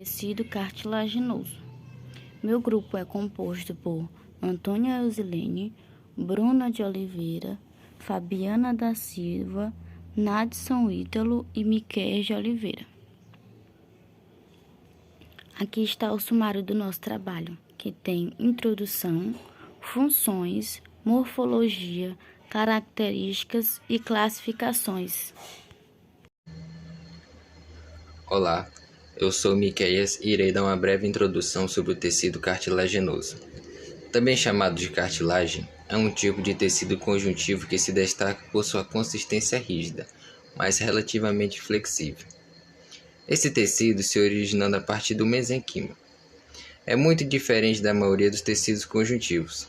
Tecido cartilaginoso. Meu grupo é composto por Antônia Eusilene, Bruna de Oliveira, Fabiana da Silva, Nadson Ítalo e Miquel de Oliveira. Aqui está o sumário do nosso trabalho, que tem introdução, funções, morfologia, características e classificações. Olá, eu sou Miqueias e irei dar uma breve introdução sobre o tecido cartilaginoso. Também chamado de cartilagem, é um tipo de tecido conjuntivo que se destaca por sua consistência rígida, mas relativamente flexível. Esse tecido se originou a partir do mesenquima. É muito diferente da maioria dos tecidos conjuntivos.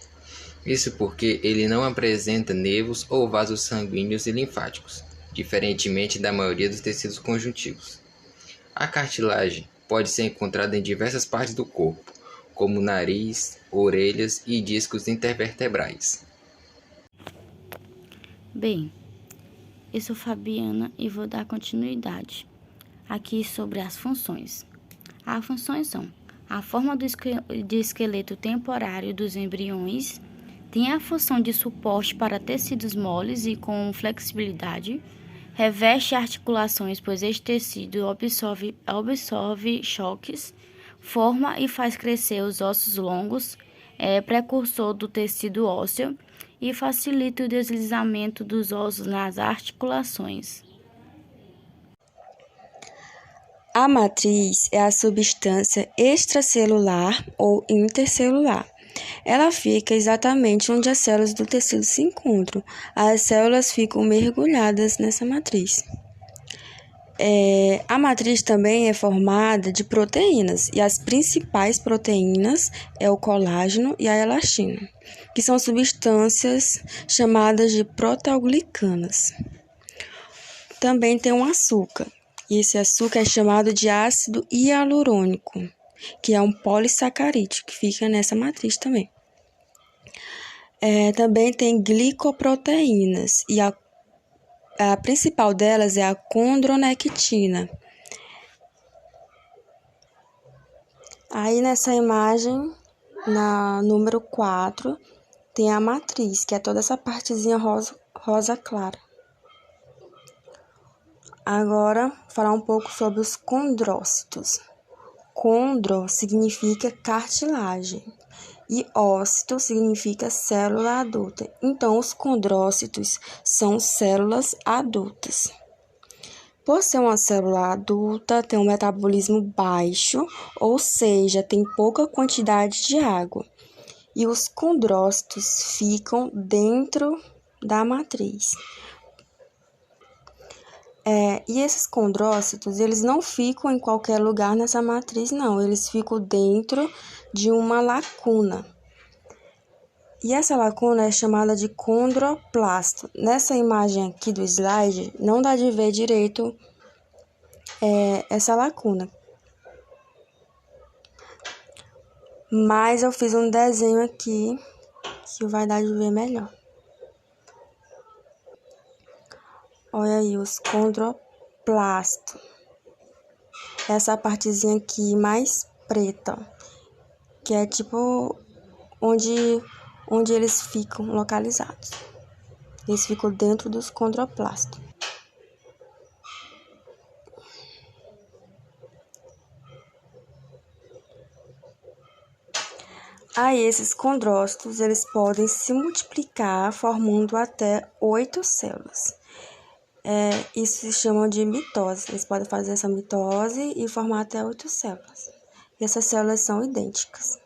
Isso porque ele não apresenta nervos ou vasos sanguíneos e linfáticos, diferentemente da maioria dos tecidos conjuntivos. A cartilagem pode ser encontrada em diversas partes do corpo, como nariz, orelhas e discos intervertebrais. Bem, eu sou Fabiana e vou dar continuidade aqui sobre as funções. As funções são a forma de esqueleto temporário dos embriões, tem a função de suporte para tecidos moles e com flexibilidade, reveste articulações, pois este tecido absorve choques, forma e faz crescer os ossos longos, é precursor do tecido ósseo e facilita o deslizamento dos ossos nas articulações. A matriz é a substância extracelular ou intercelular. Ela fica exatamente onde as células do tecido se encontram. As células ficam mergulhadas nessa matriz. A matriz também é formada de proteínas, e as principais proteínas é o colágeno e a elastina, que são substâncias chamadas de proteoglicanas. Também tem um açúcar, e esse açúcar é chamado de ácido hialurônico, que é um polissacarídeo, que fica nessa matriz também. Também tem glicoproteínas, e a principal delas é a condronectina. Aí nessa imagem, na número 4, tem a matriz, que é toda essa partezinha rosa clara. Agora, falar um pouco sobre os condrócitos. Condro significa cartilagem e ócito significa célula adulta. Então, os condrócitos são células adultas. Por ser uma célula adulta, tem um metabolismo baixo, ou seja, tem pouca quantidade de água. E os condrócitos ficam dentro da matriz. E esses condrócitos, eles não ficam em qualquer lugar nessa matriz, não. Eles ficam dentro de uma lacuna. E essa lacuna é chamada de condroplasto. Nessa imagem aqui do slide, não dá de ver direito essa lacuna. Mas eu fiz um desenho aqui que vai dar de ver melhor. Olha aí os condroplastos. Essa partezinha aqui mais preta, que é tipo onde eles ficam localizados. Eles ficam dentro dos condroplastos. Aí esses condrócitos, eles podem se multiplicar formando até 8 células. Isso se chama de mitose. Eles podem fazer essa mitose e formar até 8 células. E essas células são idênticas.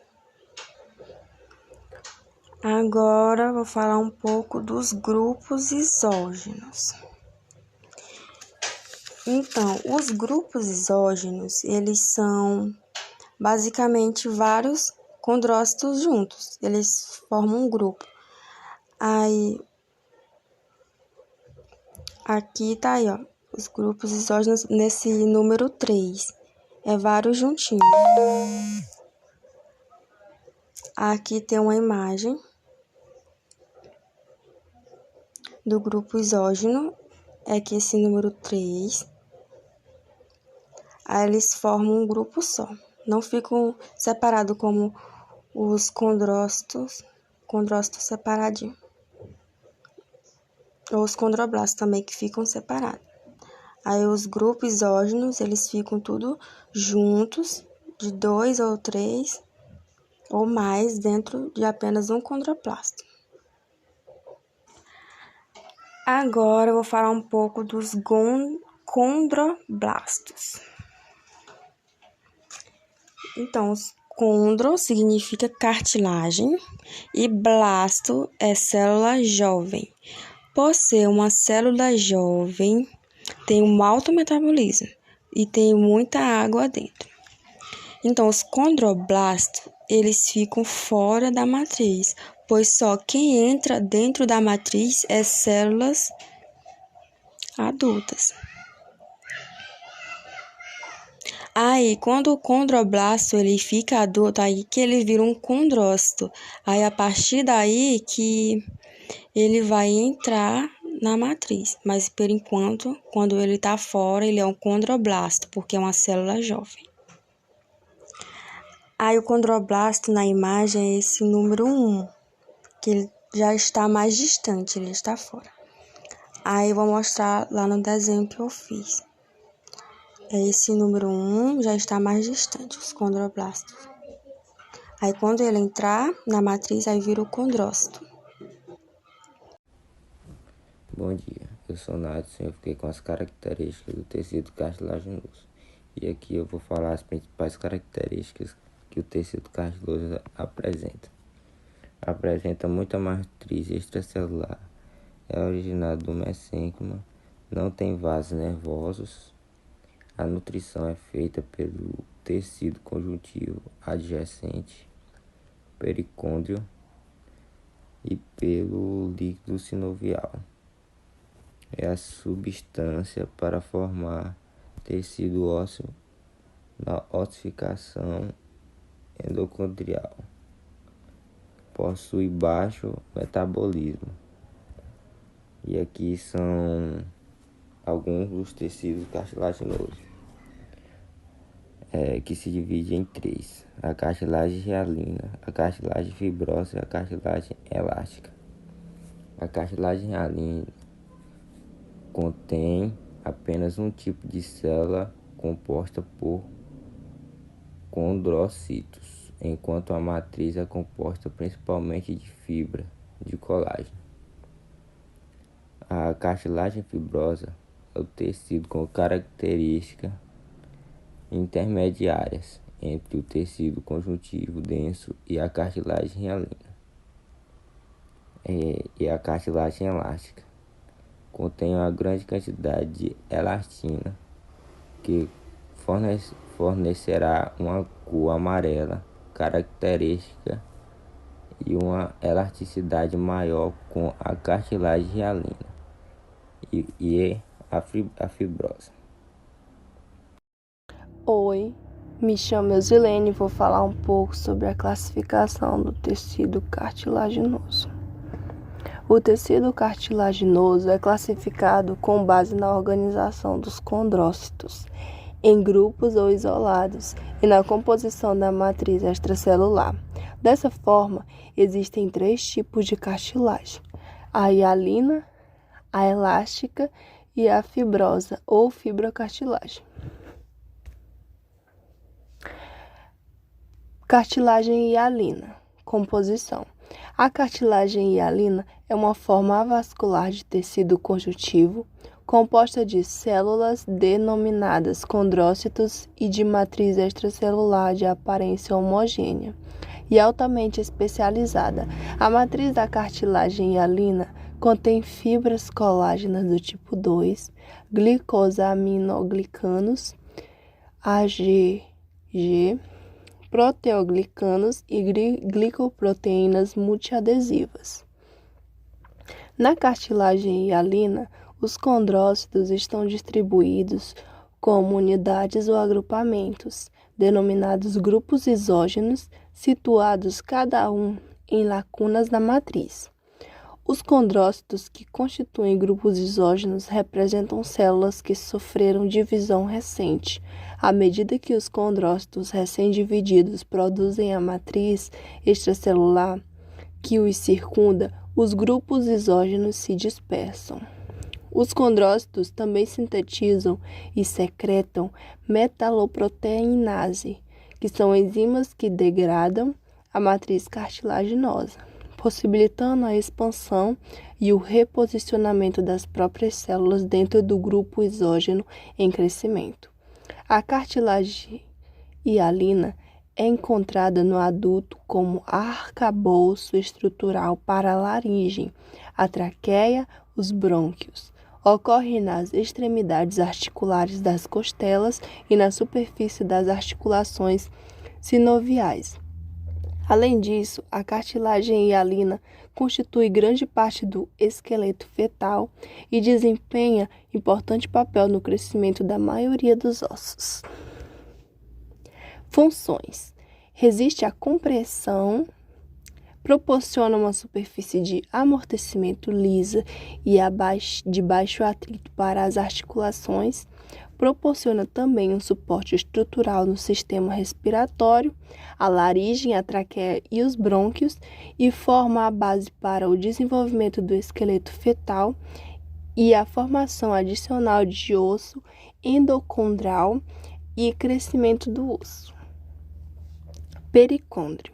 Agora, vou falar um pouco dos grupos isógenos. Então, os grupos isógenos, eles são basicamente vários condrócitos juntos. Eles formam um grupo. Aí, aqui tá aí, ó, os grupos isógenos nesse número 3. É vários juntinhos. Aqui tem uma imagem do grupo isógeno, é que esse número 3. aí eles formam um grupo só. Não ficam separados como os condrócitos separadinhos. Ou os condroblastos também, que ficam separados. Aí os grupos isógenos, eles ficam tudo juntos, de 2 ou 3 ou mais, dentro de apenas um condroplasto. Agora eu vou falar um pouco dos condroblastos. Então, os condro significa cartilagem e blasto é célula jovem. Por ser uma célula jovem, tem um alto metabolismo e tem muita água dentro. Então, os condroblastos, eles ficam fora da matriz, pois só quem entra dentro da matriz é células adultas. Aí, quando o condroblasto ele fica adulto, aí que ele vira um condrócito. Aí, a partir daí que ele vai entrar na matriz. Mas, por enquanto, quando ele está fora, ele é um condroblasto, porque é uma célula jovem. Aí, o condroblasto na imagem é esse número 1, que ele já está mais distante, ele está fora. Aí, eu vou mostrar lá no desenho que eu fiz. Esse número 1 já está mais distante, os condroblastos. Aí, quando ele entrar na matriz, aí vira o condrócito. Bom dia, eu sou Nadson e eu fiquei com as características do tecido cartilaginoso. E aqui eu vou falar as principais características que o tecido cartilaginoso apresenta. Apresenta muita matriz extracelular, é originado do mesênquima, não tem vasos nervosos. A nutrição é feita pelo tecido conjuntivo adjacente, pericôndrio e pelo líquido sinovial. É a substância para formar tecido ósseo na ossificação endocondrial. Possui baixo metabolismo. E aqui são alguns dos tecidos cartilaginosos, que se divide em 3. A cartilagem hialina, a cartilagem fibrosa e a cartilagem elástica. A cartilagem hialina contém apenas um tipo de célula composta por condrocitos, enquanto a matriz é composta principalmente de fibra de colágeno. A cartilagem fibrosa é o tecido com características intermediárias entre o tecido conjuntivo denso e a cartilagem hialina. E a cartilagem elástica contém uma grande quantidade de elastina que fornecerá uma cor amarela característica e uma elasticidade maior com a cartilagem hialina e a fibrosa. Oi, me chamo Eusilene e vou falar um pouco sobre a classificação do tecido cartilaginoso. O tecido cartilaginoso é classificado com base na organização dos condrócitos, em grupos ou isolados, e na composição da matriz extracelular. Dessa forma, existem 3 tipos de cartilagem: a hialina, a elástica e a fibrosa ou fibrocartilagem. Cartilagem hialina. Composição. A cartilagem hialina é uma forma avascular de tecido conjuntivo composta de células denominadas condrócitos e de matriz extracelular de aparência homogênea e altamente especializada. A matriz da cartilagem hialina contém fibras colágenas do tipo 2, glicosaminoglicanos, AGG, proteoglicanos e glicoproteínas multiadesivas. Na cartilagem hialina, os condrócitos estão distribuídos como unidades ou agrupamentos, denominados grupos isógenos, situados cada um em lacunas da matriz. Os condrócitos que constituem grupos isógenos representam células que sofreram divisão recente. À medida que os condrócitos recém-divididos produzem a matriz extracelular que os circunda, os grupos isógenos se dispersam. Os condrócitos também sintetizam e secretam metaloproteinase, que são enzimas que degradam a matriz cartilaginosa, possibilitando a expansão e o reposicionamento das próprias células dentro do grupo isógeno em crescimento. A cartilagem hialina é encontrada no adulto como arcabouço estrutural para a laringe, a traqueia, os brônquios. Ocorre nas extremidades articulares das costelas e na superfície das articulações sinoviais. Além disso, a cartilagem hialina constitui grande parte do esqueleto fetal e desempenha importante papel no crescimento da maioria dos ossos. Funções: resiste à compressão, proporciona uma superfície de amortecimento lisa e de baixo atrito para as articulações, proporciona também um suporte estrutural no sistema respiratório, a laringe, a traqueia e os brônquios, e forma a base para o desenvolvimento do esqueleto fetal e a formação adicional de osso endocondral e crescimento do osso. Pericôndrio.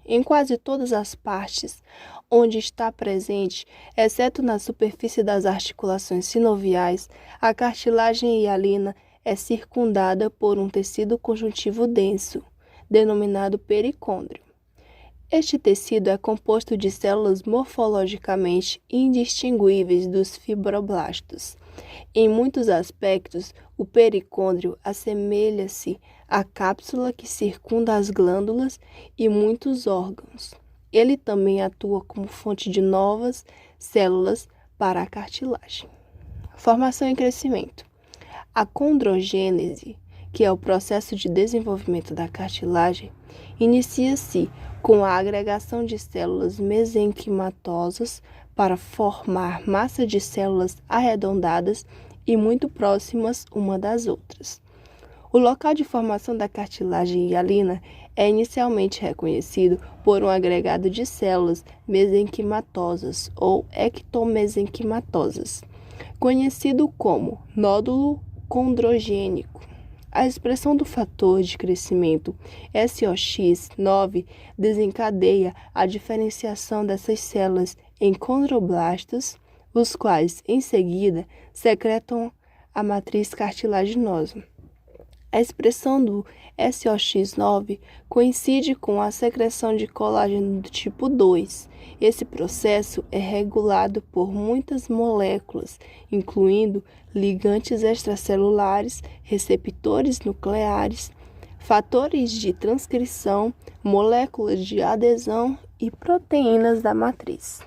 Em quase todas as partes onde está presente, exceto na superfície das articulações sinoviais, a cartilagem hialina é circundada por um tecido conjuntivo denso, denominado pericôndrio. Este tecido é composto de células morfologicamente indistinguíveis dos fibroblastos. Em muitos aspectos, o pericôndrio assemelha-se à cápsula que circunda as glândulas e muitos órgãos. Ele também atua como fonte de novas células para a cartilagem. Formação e crescimento. A condrogênese, que é o processo de desenvolvimento da cartilagem, inicia-se com a agregação de células mesenquimatosas para formar massa de células arredondadas e muito próximas uma das outras. O local de formação da cartilagem hialina é inicialmente reconhecido por um agregado de células mesenquimatosas ou ectomesenquimatosas, conhecido como nódulo condrogênico. A expressão do fator de crescimento SOX9 desencadeia a diferenciação dessas células em condroblastos, os quais, em seguida, secretam a matriz cartilaginosa. A expressão do SOX9 coincide com a secreção de colágeno do tipo 2. Esse processo é regulado por muitas moléculas, incluindo ligantes extracelulares, receptores nucleares, fatores de transcrição, moléculas de adesão e proteínas da matriz.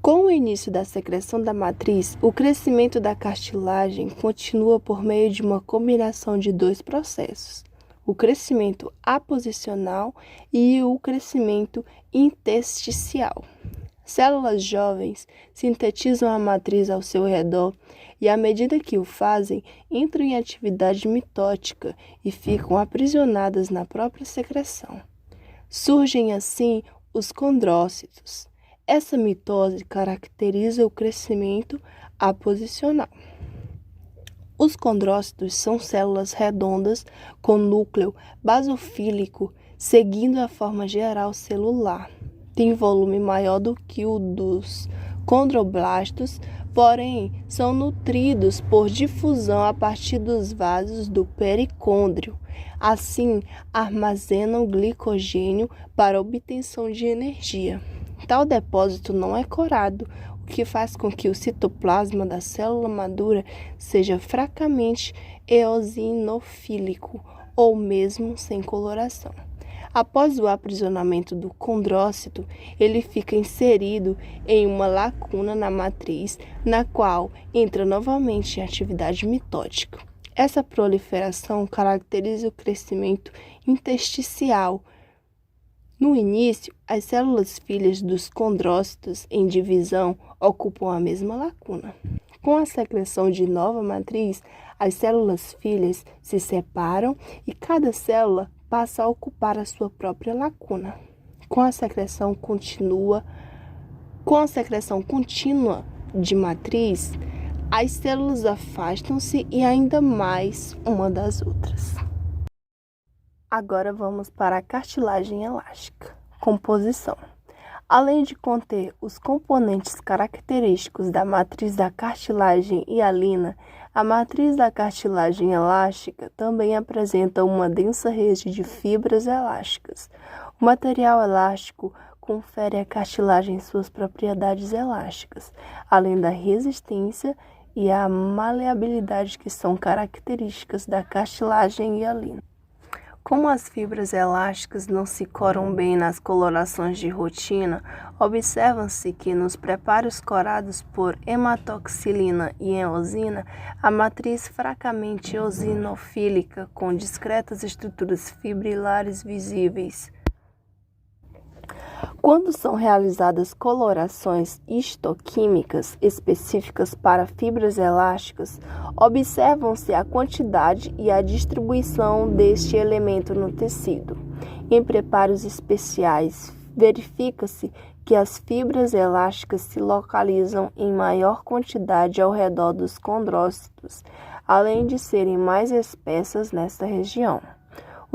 Com o início da secreção da matriz, o crescimento da cartilagem continua por meio de uma combinação de dois processos: o crescimento aposicional e o crescimento intersticial. Células jovens sintetizam a matriz ao seu redor e, à medida que o fazem, entram em atividade mitótica e ficam aprisionadas na própria secreção. Surgem assim os condrócitos. Essa mitose caracteriza o crescimento aposicional. Os condrócitos são células redondas com núcleo basofílico, seguindo a forma geral celular. Tem volume maior do que o dos condroblastos, porém são nutridos por difusão a partir dos vasos do pericôndrio. Assim, armazenam glicogênio para obtenção de energia. Tal depósito não é corado, o que faz com que o citoplasma da célula madura seja fracamente eosinofílico ou mesmo sem coloração. Após o aprisionamento do condrócito, ele fica inserido em uma lacuna na matriz, na qual entra novamente em atividade mitótica. Essa proliferação caracteriza o crescimento intersticial. No início, as células filhas dos condrócitos em divisão ocupam a mesma lacuna. Com a secreção de nova matriz, as células filhas se separam e cada célula passa a ocupar a sua própria lacuna. Com a secreção contínua de matriz, as células afastam-se e ainda mais uma das outras. Agora vamos para a cartilagem elástica. Composição. Além de conter os componentes característicos da matriz da cartilagem hialina, a matriz da cartilagem elástica também apresenta uma densa rede de fibras elásticas. O material elástico confere à cartilagem suas propriedades elásticas, além da resistência e a maleabilidade que são características da cartilagem hialina. Como as fibras elásticas não se coram bem nas colorações de rotina, observa-se que nos prepários corados por hematoxilina e eosina, a matriz fracamente eosinofílica com discretas estruturas fibrilares visíveis. Quando são realizadas colorações histoquímicas específicas para fibras elásticas, observam-se a quantidade e a distribuição deste elemento no tecido. Em preparos especiais, verifica-se que as fibras elásticas se localizam em maior quantidade ao redor dos condrócitos, além de serem mais espessas nesta região.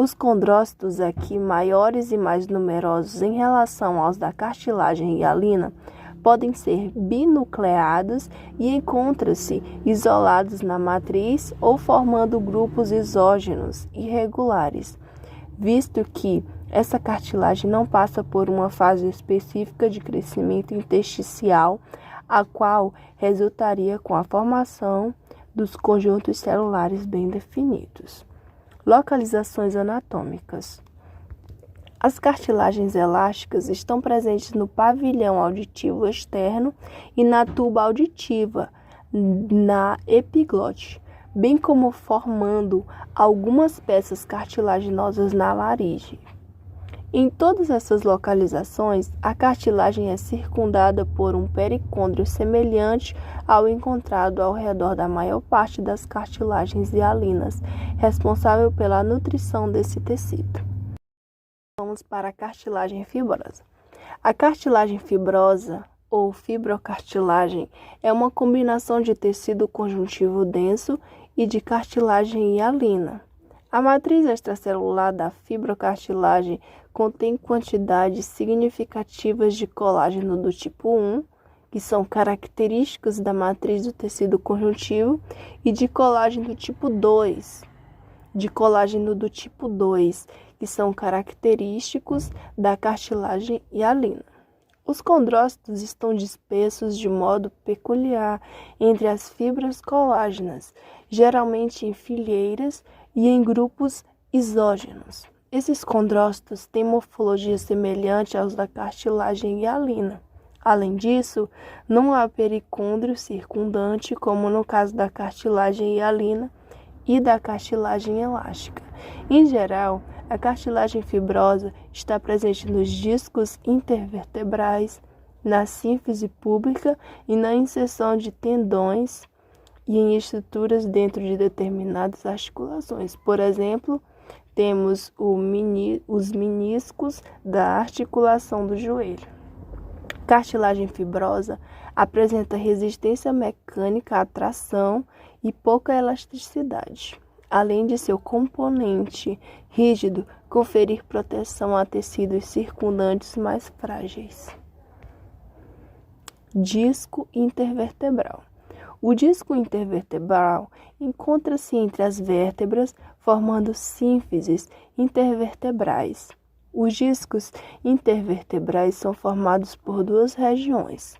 Os condrócitos aqui maiores e mais numerosos em relação aos da cartilagem hialina podem ser binucleados e encontram-se isolados na matriz ou formando grupos isógenos irregulares, visto que essa cartilagem não passa por uma fase específica de crescimento intersticial, a qual resultaria com a formação dos conjuntos celulares bem definidos. Localizações anatômicas. As cartilagens elásticas estão presentes no pavilhão auditivo externo e na tuba auditiva, na epiglote, bem como formando algumas peças cartilaginosas na laringe. Em todas essas localizações, a cartilagem é circundada por um pericôndrio semelhante ao encontrado ao redor da maior parte das cartilagens hialinas, responsável pela nutrição desse tecido. Vamos para a cartilagem fibrosa. A cartilagem fibrosa, ou fibrocartilagem, é uma combinação de tecido conjuntivo denso e de cartilagem hialina. A matriz extracelular da fibrocartilagem contém quantidades significativas de colágeno do tipo 1, que são característicos da matriz do tecido conjuntivo, e de colágeno do tipo 2, que são característicos da cartilagem hialina. Os condrócitos estão dispersos de modo peculiar entre as fibras colágenas, geralmente em fileiras e em grupos isógenos. Esses condrócitos têm morfologia semelhante aos da cartilagem hialina. Além disso, não há pericôndrio circundante, como no caso da cartilagem hialina e da cartilagem elástica. Em geral, a cartilagem fibrosa está presente nos discos intervertebrais, na sínfise púbica e na inserção de tendões e em estruturas dentro de determinadas articulações. Por exemplo, temos os meniscos da articulação do joelho. Cartilagem fibrosa apresenta resistência mecânica à tração e pouca elasticidade, além de seu componente rígido conferir proteção a tecidos circundantes mais frágeis. Disco intervertebral. O disco intervertebral encontra-se entre as vértebras, formando sínfises intervertebrais. Os discos intervertebrais são formados por duas regiões.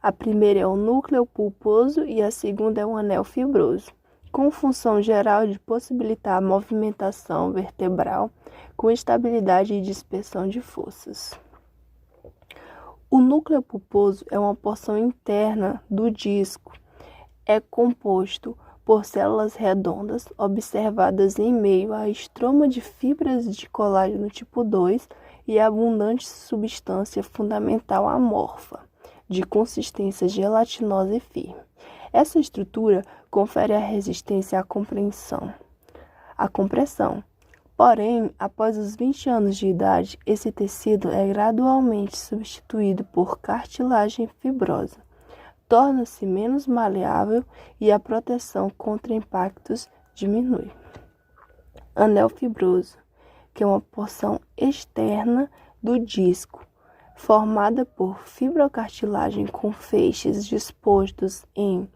A primeira é o núcleo pulposo e a segunda é o anel fibroso, com função geral de possibilitar a movimentação vertebral com estabilidade e dispersão de forças. O núcleo pulposo é uma porção interna do disco. É composto por células redondas observadas em meio à estroma de fibras de colágeno tipo 2 e abundante substância fundamental amorfa, de consistência gelatinosa e firme. Essa estrutura confere a resistência à compressão. Porém, após os 20 anos de idade, esse tecido é gradualmente substituído por cartilagem fibrosa. Torna-se menos maleável e a proteção contra impactos diminui. Anel fibroso, que é uma porção externa do disco, formada por fibrocartilagem com feixes dispostos em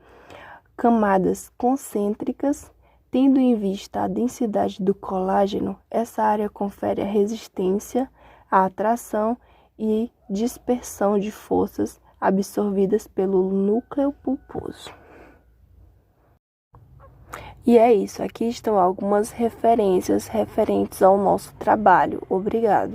camadas concêntricas. Tendo em vista a densidade do colágeno, essa área confere a resistência à atração e dispersão de forças absorvidas pelo núcleo pulposo. E é isso, aqui estão algumas referências referentes ao nosso trabalho. Obrigada.